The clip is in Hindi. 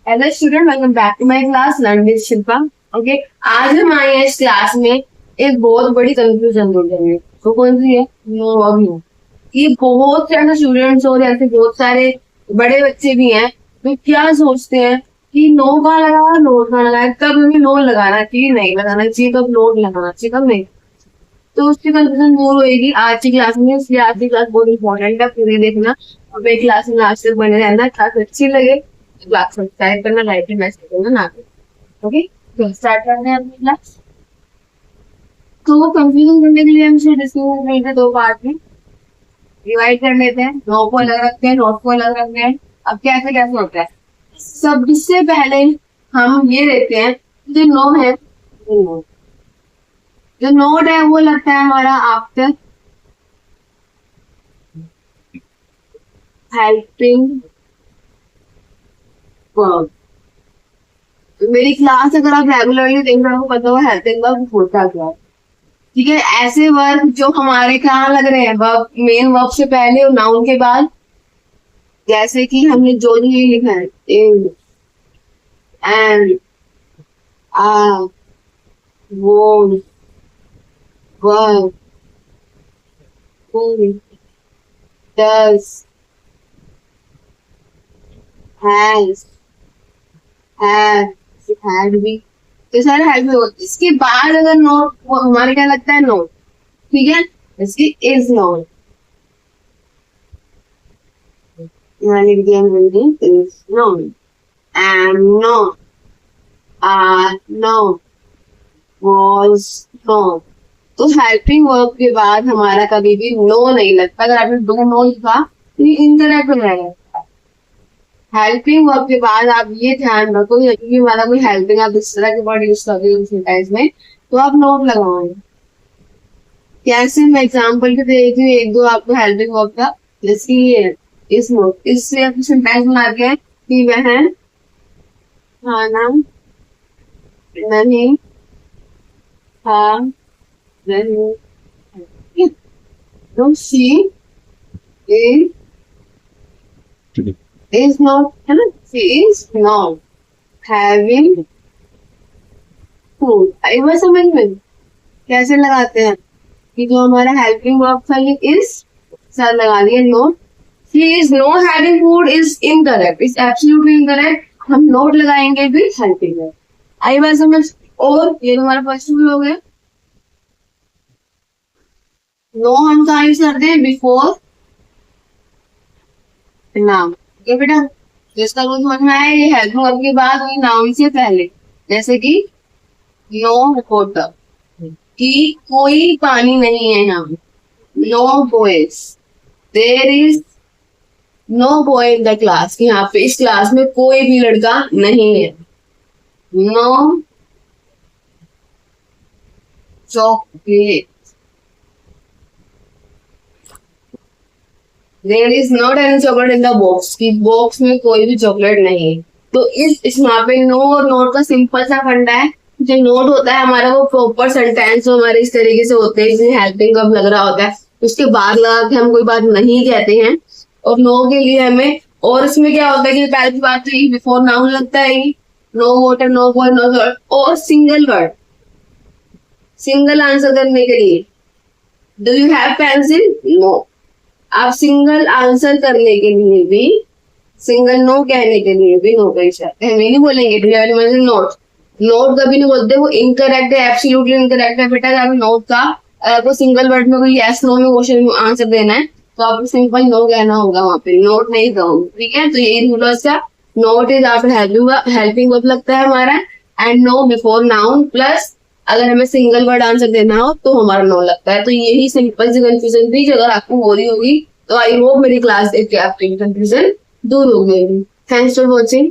Hello student, welcome back to my class learn with Shilpa. Okay, आज हम आए हैं इस क्लास में एक बहुत बड़ी कंफ्यूजन दूर करने। तो कौन सी है? No verb no. ये बहुत से ऐसे स्टूडेंट्स और ऐसे बहुत सारे बड़े बच्चे भी हैं जो क्या सोचते हैं कि नो कहाँ लगाया, नोट कहाँ लगाया, कब हमें नो लगाना चाहिए, नहीं लगाना चाहिए, कब नोट लगाना चाहिए, कब नहीं। तो उसकी कंफ्यूजन दूर होगी आज की क्लास में, इसलिए आज की क्लास बहुत इंपॉर्टेंट है, पूरी देखना। और मेरी क्लास में लास्ट तक बने रहना। क्लास अच्छी लगे तो क्लास सब्सक्राइब करना, लाइक करना, मैसेज करना ना करें। ओके, तो स्टार्ट करते हैं अपनी क्लास। तो कंफ्यूजन करने के लिए हम इसे डिस्कस करते हैं दो पार्ट में, डिवाइड कर लेते हैं। नो को अलग रखते हैं, नोट को अलग रखते हैं। अब कैसे कैसे होता है, सबसे पहले हम ये देखते हैं जो नो है, जो नोट है वो लगता है हमारा आफ्टर हेल्पिंग वर्ब। मेरी क्लास अगर आप रेगुलरली देख रहे हो, पता होगा हेल्पिंग वर्ब होता क्या है। ठीक है, ऐसे वर्ब जो हमारे कहाँ लग रहे हैं, वर्ब मेन वर्ब से पहले और नाउन के बाद। जैसे कि हमने जो ये लिखा है, इन एंड आ वो verb does has had had भी, तो सारे हेल्प में होते। इसके बाद अगर नोट, वो हमारे क्या लगता है नोट। ठीक है, इसकी is note is known and known are known was known। तो हेल्पिंग वर्ब के बाद हमारा कभी भी नो नहीं लगता। अगर आपने दो नो लिखा तो ये इनकरेक्ट हो जाएगा। हेल्पिंग वर्ब के बाद आप ये ध्यान रखो, यदि हमारा कोई हेल्पिंग आप इस तरह के वर्ड यूज कर रहे हो सेंटेंस में, तो आप नोट लगाओगे। कैसे, मैं एग्जाम्पल के दे देती हूँ एक दो आपको हेल्पिंग वर्ब का। जैसे ये इस नोट, इससे आप सेंटेंस बना के कि वह खाना नहीं खा रही। तो शी is not, है ना, she is not having food। आई बात समझ में कैसे लगाते हैं कि जो हमारा हेल्पिंग वर्ब था ये इस साथ लगा दिया note. she is not having food is incorrect, is absolutely incorrect। हम नोट लगाएंगे भी हेल्पिंग वर्ब। आई बात समझ। और ये हमारा फर्स्ट रूल हो गया। नो हम कहाँ यूज करते हैं, बिफोर नाउन। ठीक बेटा, जिसका रूल समझ में आया, ये हेल्पिंग वर्ब के बाद वही नाउन से पहले। जैसे कि नो वाटर, कि कोई पानी नहीं है यहाँ। No boys, there is no boy in the class, कि यहाँ पे इस क्लास में कोई भी लड़का नहीं है। No chocolate, there is not any chocolate in the box, की बॉक्स में कोई भी चॉकलेट नहीं है। तो इस यहाँ पे नो और नोट का सिंपल सा फंडा है। जो नोट होता है हमारा वो प्रॉपर सेंटेंस जो हमारे इस तरीके से होते हैं, जिसमें हेल्पिंग वर्ब लग रहा होता है, उसके बाद लगा के हम कोई बात नहीं कहते हैं। और नो के लिए हमें, और इसमें क्या होता है कि पहली बात तो ये बिफोर नाउन लगता है, no water, no boy, no girl. और सिंगल वर्ड, सिंगल आंसर करने के लिए, do you have pencil, no. आप सिंगल आंसर करने के लिए भी, सिंगल नो कहने के लिए भी नो का यूज करते हैं। नहीं बोलेंगे नोट, नोट कभी नहीं बोलते, वो इनकरेक्ट है, एब्सोल्युटली इनकरेक्ट है बेटा। अगर नोट का, अगर सिंगल वर्ड में कोई यस नो में क्वेश्चन आंसर देना है तो आपको सिंपल नो कहना होगा, वहां पे नोट नहीं कहोगे। ठीक है, तो यही रूल है इसका। Not is after helping verb लगता है हमारा, and no before noun, plus अगर हमें सिंगल वर्ड आंसर देना हो तो हमारा नो लगता है। तो यही सिंपल सी कंफ्यूजन थी, जो अगर आपको हो रही होगी तो आई होप मेरी क्लास देख के आपकी कंफ्यूजन दूर हो गई। Thanks for watching.